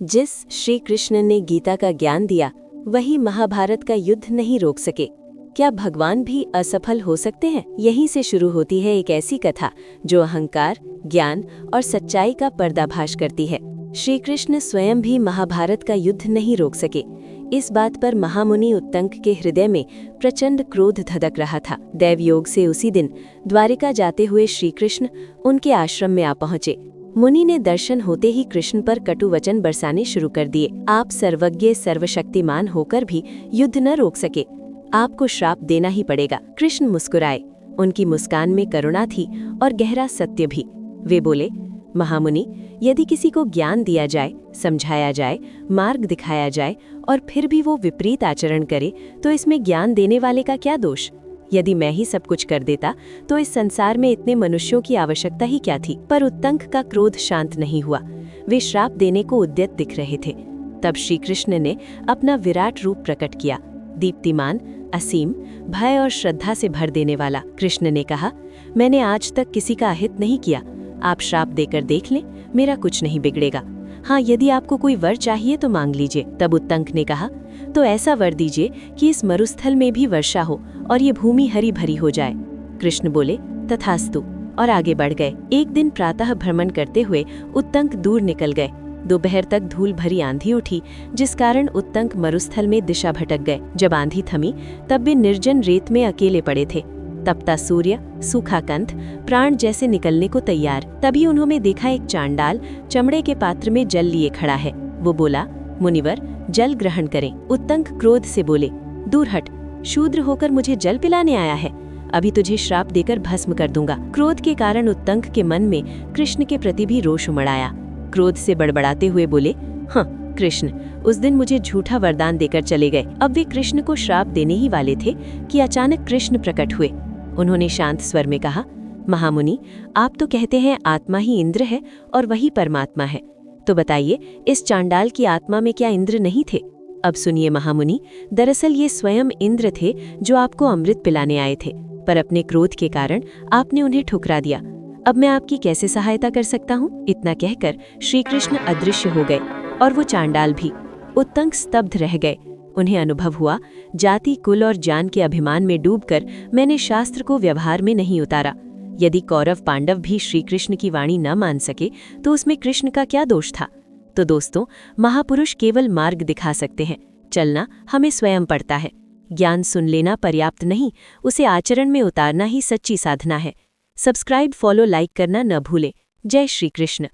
जिस श्री कृष्ण ने गीता का ज्ञान दिया वही महाभारत का युद्ध नहीं रोक सके। क्या भगवान भी असफल हो सकते हैं? यहीं से शुरू होती है एक ऐसी कथा जो अहंकार, ज्ञान और सच्चाई का पर्दाफाश करती है। श्री कृष्ण स्वयं भी महाभारत का युद्ध नहीं रोक सके। इस बात पर महामुनि उत्तंक के हृदय में प्रचंड क्रोध धधक रहा था। दैवयोग से उसी दिन द्वारिका जाते हुए श्री कृष्ण उनके आश्रम में आ पहुंचे। मुनि ने दर्शन होते ही कृष्ण पर कटु वचन बरसाने शुरू कर दिए। आप सर्वज्ञ सर्वशक्तिमान होकर भी युद्ध न रोक सके, आपको श्राप देना ही पड़ेगा। कृष्ण मुस्कुराए, उनकी मुस्कान में करुणा थी और गहरा सत्य भी। वे बोले, महामुनि, यदि किसी को ज्ञान दिया जाए, समझाया जाए, मार्ग दिखाया जाए और फिर भी वो विपरीत आचरण करे तो इसमें ज्ञान देने वाले का क्या दोष? यदि मैं ही सब कुछ कर देता तो इस संसार में इतने मनुष्यों की आवश्यकता ही क्या थी? पर उत्तंक का क्रोध शांत नहीं हुआ। वे श्राप देने को उद्यत दिख रहे थे। तब श्री कृष्ण ने अपना विराट रूप प्रकट किया, दीप्तिमान, असीम, भय और श्रद्धा से भर देने वाला। कृष्ण ने कहा, मैंने आज तक किसी का अहित नहीं किया। आप श्राप देकर देख लें, मेरा कुछ नहीं बिगड़ेगा। हाँ, यदि आपको कोई वर चाहिए तो मांग लीजिए। तब उत्तंक ने कहा, तो ऐसा वर दीजिए कि इस मरुस्थल में भी वर्षा हो और ये भूमि हरी भरी हो जाए। कृष्ण बोले, तथास्तु, और आगे बढ़ गए। एक दिन प्रातः भ्रमण करते हुए उत्तंक दूर निकल गए। दोपहर तक धूल भरी आंधी उठी, जिस कारण उत्तंक मरुस्थल में दिशा भटक गए। जब आंधी थमी तब वे निर्जन रेत में अकेले पड़े थे। तपता सूर्य, सूखा कंठ, प्राण जैसे निकलने को तैयार। तभी उन्होंने देखा एक चांडाल चमड़े के पात्र में जल लिए खड़ा है। वो बोला, मुनिवर, जल ग्रहण करें। उत्तंक क्रोध से बोले, दूर हट, शूद्र होकर मुझे जल पिलाने आया है? अभी तुझे श्राप देकर भस्म कर दूंगा। क्रोध के कारण उत्तंक के मन में कृष्ण के प्रति भी रोष उमड़ आया। क्रोध से बड़बड़ाते हुए बोले, हाँ कृष्ण, उस दिन मुझे झूठा वरदान देकर चले गए। अब वे कृष्ण को श्राप देने ही वाले थे कि अचानक कृष्ण प्रकट हुए। उन्होंने शांत स्वर में कहा, महामुनि, आप तो कहते हैं आत्मा ही इंद्र है और वही परमात्मा है, तो बताइए, इस चांडाल की आत्मा में क्या इंद्र नहीं थे? अब सुनिए महामुनि, दरअसल ये स्वयं इंद्र थे जो आपको अमृत पिलाने आए थे, पर अपने क्रोध के कारण आपने उन्हें ठुकरा दिया। अब मैं आपकी कैसे सहायता कर सकता हूँ? इतना कहकर श्री कृष्ण अदृश्य हो गए और वो चांडाल भी। उत्तंक स्तब्ध रह गए। उन्हें अनुभव हुआ, जाति, कुल और जान के अभिमान में डूबकर मैंने शास्त्र को व्यवहार में नहीं उतारा। यदि कौरव पांडव भी श्री कृष्ण की वाणी न मान सके तो उसमें कृष्ण का क्या दोष था? तो दोस्तों, महापुरुष केवल मार्ग दिखा सकते हैं, चलना हमें स्वयं पड़ता है। ज्ञान सुन लेना पर्याप्त नहीं, उसे आचरण में उतारना ही सच्ची साधना है। सब्सक्राइब, फॉलो, लाइक करना न भूलें। जय श्री कृष्ण।